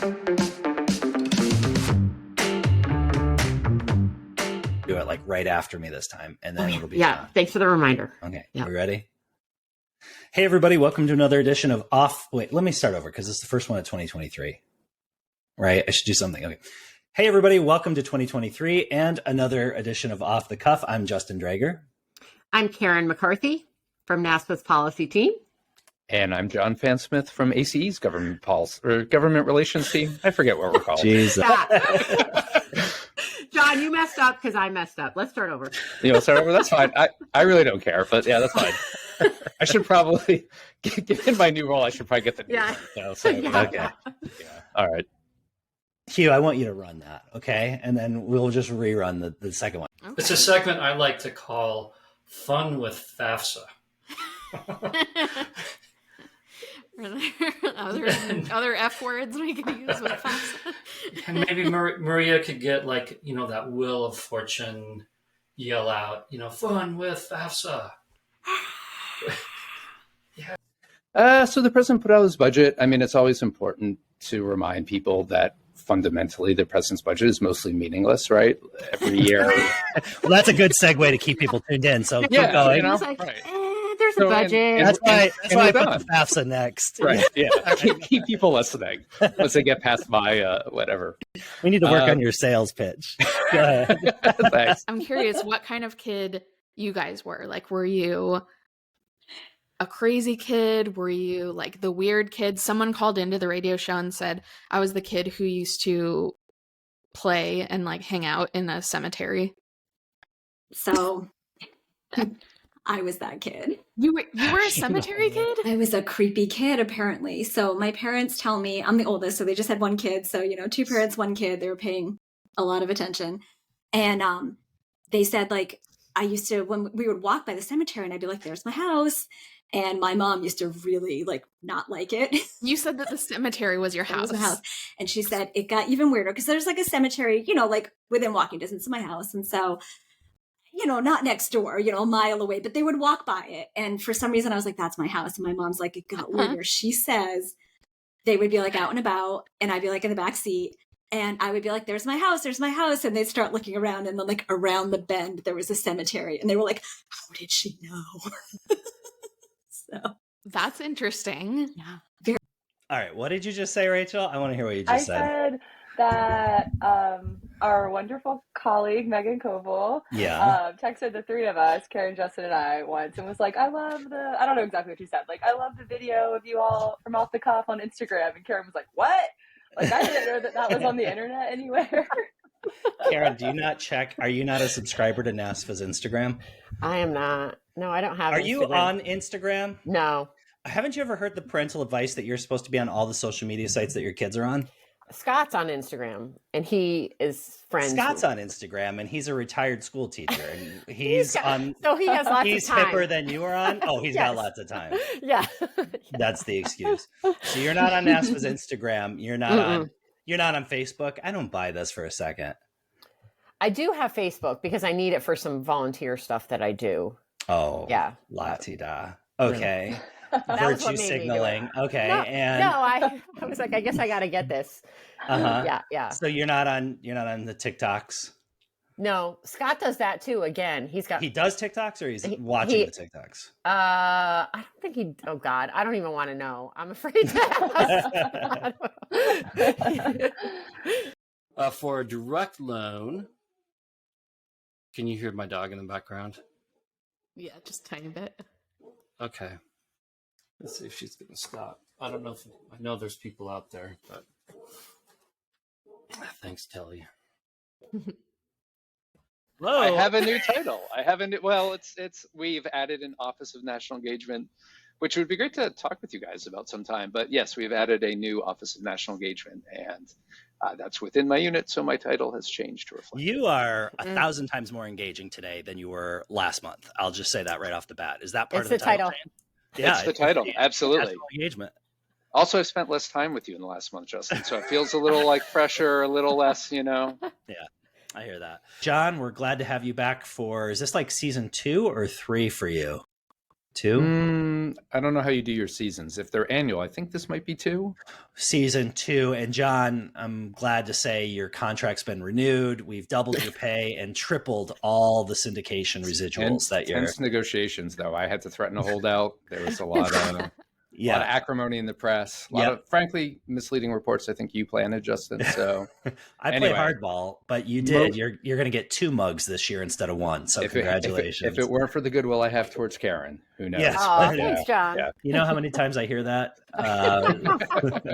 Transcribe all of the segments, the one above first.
Do it like right after me this time, and then it'll be done. Thanks for the reminder. Okay, yep. We ready? Hey everybody, welcome to another edition of Off. Wait, let me start over because it's the first one of 2023. Right? I should do something. Okay. Hey everybody, welcome to 2023 and another edition of Off the Cuff. I'm Justin Drager. I'm Karen McCarthy from NASPA's policy team. And I'm John Fansmith from ACE's government policy or government relations team. I forget what we're called. Jesus. John, you messed up because I messed up. Let's start over. You know, start over. That's fine. I really don't care, but yeah, that's fine. I should probably, given my new role, I should probably get the new one. Okay. Yeah. All right. Hugh, I want you to run that, okay? And then we'll just rerun the second one. Okay. It's a segment I like to call Fun with FAFSA. Are there other F words we could use with FAFSA? And maybe Maria could get that Wheel of Fortune yell out, fun with FAFSA. Yeah. So the president put out his budget. I mean, it's always important to remind people that fundamentally the president's budget is mostly meaningless, right? Every year. Well, that's a good segue to keep people tuned in. So keep going. There's a budget. That's why I put the FAFSA next. Right. Yeah. keep people listening once they get past my whatever. We need to work on your sales pitch. Go ahead. Thanks. I'm curious what kind of kid you guys were. Like, were you a crazy kid? Were you like the weird kid? Someone called into the radio show and said, I was the kid who used to play and like hang out in a cemetery. So I was that kid. You were a cemetery kid? I was a creepy kid, apparently. So my parents tell me, I'm the oldest, so they just had one kid. So, two parents, one kid, they were paying a lot of attention. And they said, like, I used to, when we would walk by the cemetery and I'd be like, there's my house. And my mom used to really not like it. You said that the cemetery was your house. It was my house. And she said it got even weirder because there's like a cemetery, like within walking distance of my house. And so, not next door, a mile away, but they would walk by it. And for some reason I was like, that's my house. And my mom's like, it got weirder. She says they would be like out and about and I'd be like in the back seat. And I would be like, there's my house. And they'd start looking around. And then like around the bend, there was a cemetery. And they were like, how did she know? So that's interesting. Yeah. All right. What did you just say, Rachel? I want to hear what you just said. I said that our wonderful colleague, Megan Koval, texted the three of us, Karen, Justin, and I, once and was like, I don't know exactly what she said. Like, I love the video of you all from Off the Cuff on Instagram. And Karen was like, what? Like, I didn't know that was on the internet anywhere. Karen, are you not a subscriber to NASPA's Instagram? I am not. No, I don't have Are Instagram. You on Instagram? No. Haven't you ever heard the parental advice that you're supposed to be on all the social media sites that your kids are on? Scott's on Instagram, and he is friends. Scott's on Instagram, and he's a retired school teacher, and he's on. So he has lots he's of time. hipper than you are on. Oh, he's got lots of time. Yeah, that's the excuse. So you're not on NASPA's Instagram. You're not on. You're not on Facebook. I don't buy this for a second. I do have Facebook because I need it for some volunteer stuff that I do. Oh, yeah, la-ti-da. Okay. Virtue signaling. Okay. I was like, I guess I got to get this. Yeah. So you're not on the TikToks? No, Scott does that too. Again, he does TikToks, or he's watching the TikToks? I don't think oh God, I don't even want to know. I'm afraid to ask. For a direct loan, can you hear my dog in the background? Yeah, just a tiny bit. Okay. Let's see if she's going to stop. I know there's people out there, but thanks, Telly. Hello. I have a new title. We've added an Office of National Engagement, which would be great to talk with you guys about sometime. But yes, we've added a new Office of National Engagement, and that's within my unit, so my title has changed to reflect. You are 1,000 times more engaging today than you were last month. I'll just say that right off the bat. Is that part of the title? Yeah, it's the title. Absolutely. Engagement. Also, I spent less time with you in the last month, Justin, so it feels a little like fresher, a little less, Yeah, I hear that. John, we're glad to have you back is this like season 2 or 3 for you? 2? I don't know how you do your seasons. If they're annual, I think this might be 2. Season 2. And John, I'm glad to say your contract's been renewed. We've doubled your pay and tripled all the syndication residuals that year. Tense negotiations, though. I had to threaten to hold out. There was a lot of lot of acrimony in the press. A lot of, frankly, misleading reports. I think you planted, Justin. So I play hardball, but you did. You're going to get 2 mugs this year instead of 1. So congratulations. If it weren't for the goodwill I have towards Karen, who knows? Yes. Oh, thanks, John. Yeah. You know how many times I hear that?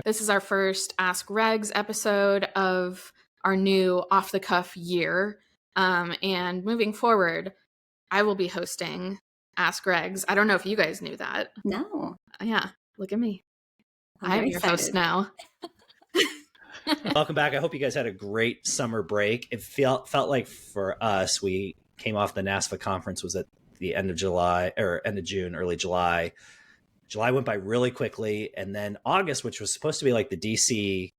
This is our first Ask Regs episode of our new off the cuff year. And moving forward, I will be hosting Ask Regs. I don't know if you guys knew that. No. Yeah, look at me. I'm I'm your host now. Welcome back. I hope you guys had a great summer break. It felt like for us, we came off the NASFA conference was at the end of July or end of June, early July. July went by really quickly. And then August, which was supposed to be like the DC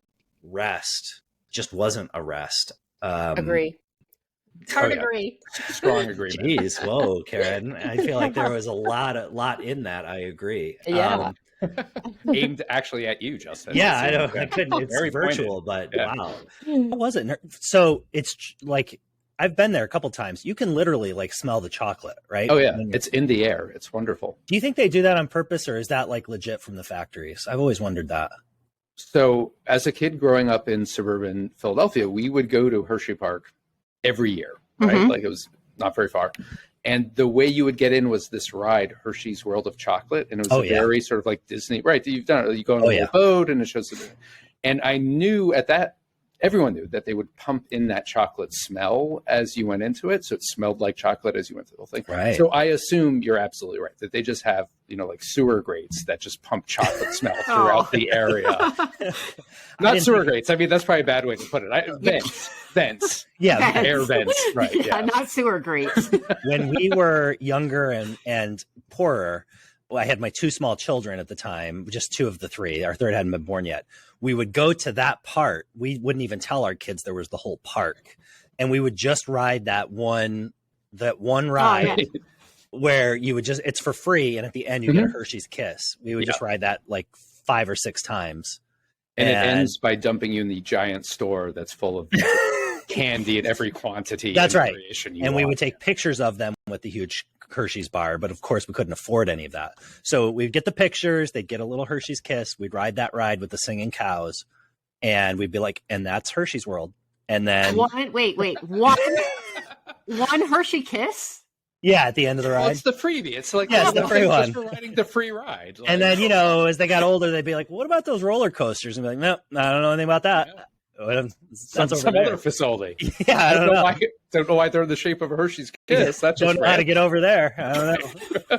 rest, just wasn't a rest. Agree. Hard agree. Strong agreement. Jeez, whoa, Karen. I feel like there was a lot in that. I agree. Yeah. Aimed actually at you, Justin. Yeah, I know. I couldn't. It's Very virtual, pointed. but wow. It wasn't. So it's like I've been there a couple times. You can literally like smell the chocolate, right? Oh yeah, it's in the air. It's wonderful. Do you think they do that on purpose, or is that like legit from the factories? I've always wondered that. So as a kid growing up in suburban Philadelphia, we would go to Hershey Park every year, right? Mhm. Like it was not very far. And the way you would get in was this ride, Hershey's World of Chocolate. And it was very sort of like Disney, right? You've done it. You go on a little boat and it shows the, and I knew everyone knew that they would pump in that chocolate smell as you went into it. So it smelled like chocolate as you went through the whole thing. Right. So I assume you're absolutely right that they just have, like sewer grates that just pump chocolate smell throughout the area. Not sewer grates. I mean, that's probably a bad way to put it. Vents. Yeah. Air vents. Right. Yeah, not sewer grates. When we were younger and poorer, I had my 2 small children at the time, just 2 of the 3. Our third hadn't been born yet. We would go to that part. We wouldn't even tell our kids there was the whole park. And we would just ride that one ride where you would just, it's for free. And at the end, you get a Hershey's Kiss. We would just ride that like 5 or 6 times. And it ends by dumping you in the giant store that's full of candy in every quantity. That's right. And we would take pictures of them with the huge Hershey's bar, but of course we couldn't afford any of that. So we'd get the pictures, they'd get a little Hershey's Kiss, we'd ride that ride with the singing cows, and we'd be like, and that's Hershey's World. And then one Hershey Kiss? Yeah, at the end of the ride. Well, it's the freebie. It's like it's the free one. Just for riding the free ride. Like, and then, as they got older, they'd be like, what about those roller coasters? And be like, no, I don't know anything about that. Yeah. Some other facility. Yeah, I don't know. Don't know why they're in the shape of a Hershey's Kiss. That's don't know how to get over there. I don't know.